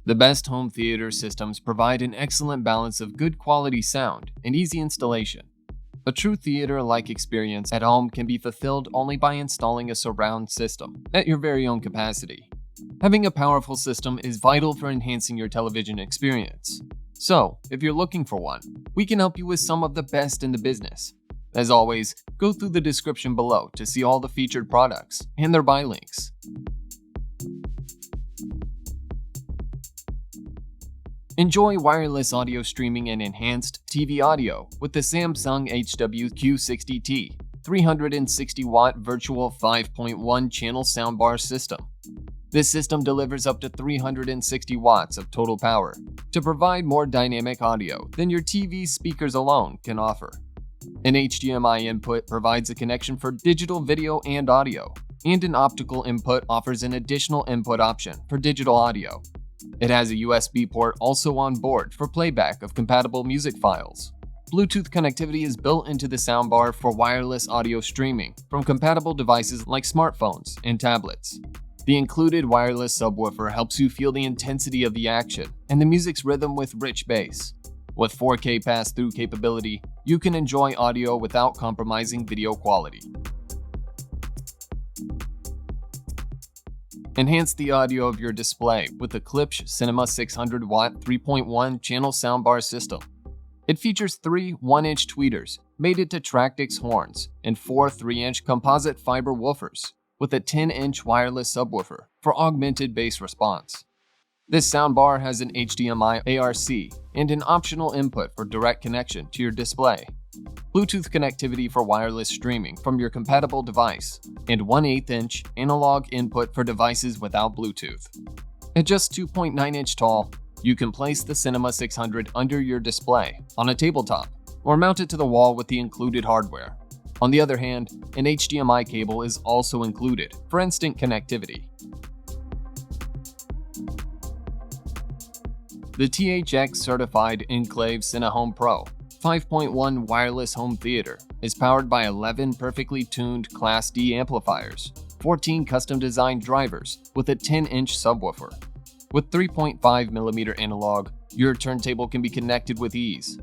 The best home theater systems provide an excellent balance of good quality sound and easy installation. A true theater-like experience at home can be fulfilled only by installing a surround system at your very own capacity. Having a powerful system is vital for enhancing your television experience. So, if you're looking for one, we can help you with some of the best in the business. As always, go through the description below to see all the featured products and their buy links. Enjoy wireless audio streaming and enhanced TV audio with the Samsung HW-Q60T 360-watt virtual 5.1 channel soundbar system. This system delivers up to 360 watts of total power to provide more dynamic audio than your TV speakers alone can offer. An HDMI input provides a connection for digital video and audio, and an optical input offers an additional input option for digital audio. It has a USB port also on board for playback of compatible music files. Bluetooth connectivity is built into the soundbar for wireless audio streaming from compatible devices like smartphones and tablets. The included wireless subwoofer helps you feel the intensity of the action and the music's rhythm with rich bass. With 4K pass-through capability, you can enjoy audio without compromising video quality. Enhance the audio of your display with the Polk Cinema 600-watt 3.1 channel soundbar system. It features 3 1-inch tweeters mated to Tractix horns and 4 3-inch composite fiber woofers with a 10-inch wireless subwoofer for augmented bass response. This soundbar has an HDMI ARC and an optional input for direct connection to your display, Bluetooth connectivity for wireless streaming from your compatible device, and 1/8-inch analog input for devices without Bluetooth. At just 2.9-inch tall, you can place the Cinema 600 under your display on a tabletop or mount it to the wall with the included hardware. On the other hand, an HDMI cable is also included for instant connectivity. The THX-certified Enclave Cinehome Pro 5.1 wireless home theater is powered by 11 perfectly tuned Class D amplifiers, 14 custom-designed drivers with a 10-inch subwoofer. With 3.5mm analog, your turntable can be connected with ease.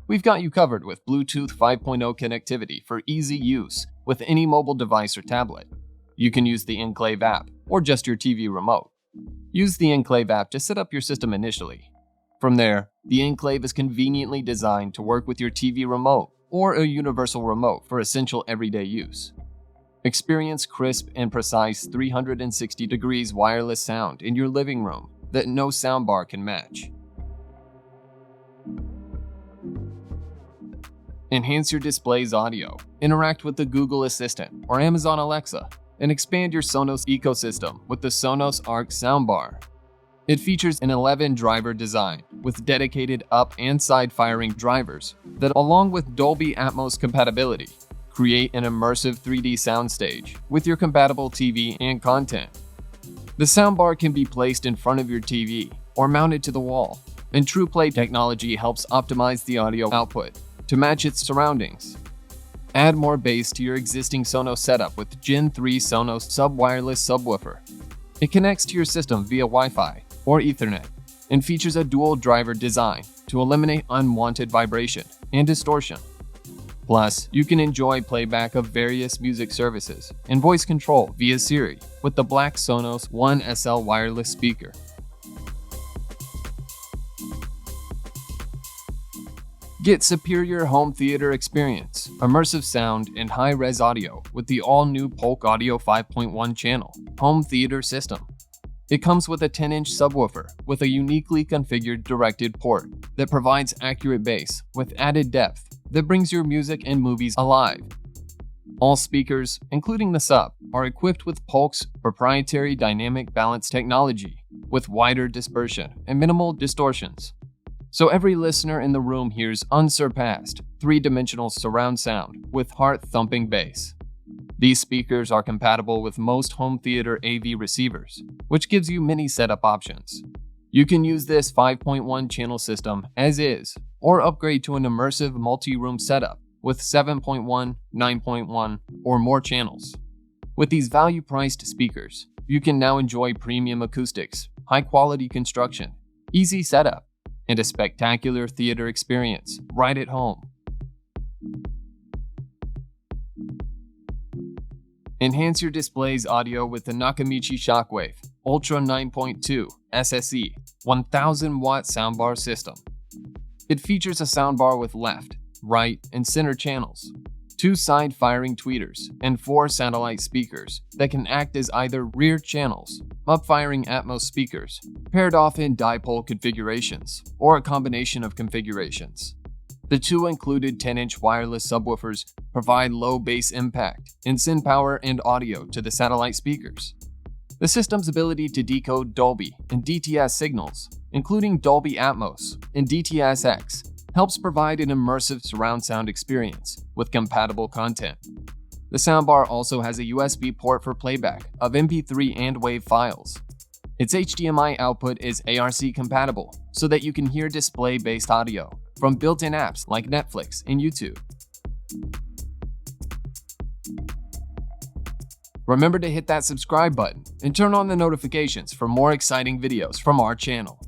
We've got you covered with Bluetooth 5.0 connectivity for easy use with any mobile device or tablet. You can use the Enclave app or just your TV remote. Use the Enclave app to set up your system initially. From there, the Enclave is conveniently designed to work with your TV remote or a universal remote for essential everyday use. Experience crisp and precise 360 degrees wireless sound in your living room that no soundbar can match. Enhance your display's audio, interact with the Google Assistant or Amazon Alexa, and expand your Sonos ecosystem with the Sonos Arc soundbar. It features an 11-driver design with dedicated up and side-firing drivers that, along with Dolby Atmos compatibility, create an immersive 3D soundstage with your compatible TV and content. The soundbar can be placed in front of your TV or mounted to the wall, and TruePlay technology helps optimize the audio output to match its surroundings. Add more bass to your existing Sonos setup with Gen 3 Sonos sub-wireless subwoofer. It connects to your system via Wi-Fi or Ethernet and features a dual driver design to eliminate unwanted vibration and distortion. Plus, you can enjoy playback of various music services and voice control via Siri with the black Sonos One SL wireless speaker. Get superior home theater experience, immersive sound, and high-res audio with the all-new Polk Audio 5.1 channel home theater system. It comes with a 10-inch subwoofer with a uniquely configured directed port that provides accurate bass with added depth that brings your music and movies alive. All speakers, including the sub, are equipped with Polk's proprietary dynamic balance technology with wider dispersion and minimal distortions. So every listener in the room hears unsurpassed, 3-dimensional surround sound with heart-thumping bass. These speakers are compatible with most home theater AV receivers, which gives you many setup options. You can use this 5.1 channel system as is, or upgrade to an immersive multi-room setup with 7.1, 9.1, or more channels. With these value-priced speakers, You can now enjoy premium acoustics, high-quality construction, easy setup, and a spectacular theater experience right at home. Enhance your display's audio with the Nakamichi Shockwave Ultra 9.2 SSE 1000-watt soundbar system. It features a soundbar with left, right, and center channels, 2 side-firing tweeters, and 4 satellite speakers that can act as either rear channels, up-firing Atmos speakers, paired off in dipole configurations, or a combination of configurations. The 2 included 10-inch wireless subwoofers provide low bass impact and send power and audio to the satellite speakers. The system's ability to decode Dolby and DTS signals, including Dolby Atmos and DTS-X, helps provide an immersive surround sound experience with compatible content. The soundbar also has a USB port for playback of MP3 and WAV files. Its HDMI output is ARC compatible so that you can hear display-based audio from built-in apps like Netflix and YouTube. Remember to hit that subscribe button and turn on the notifications for more exciting videos from our channel.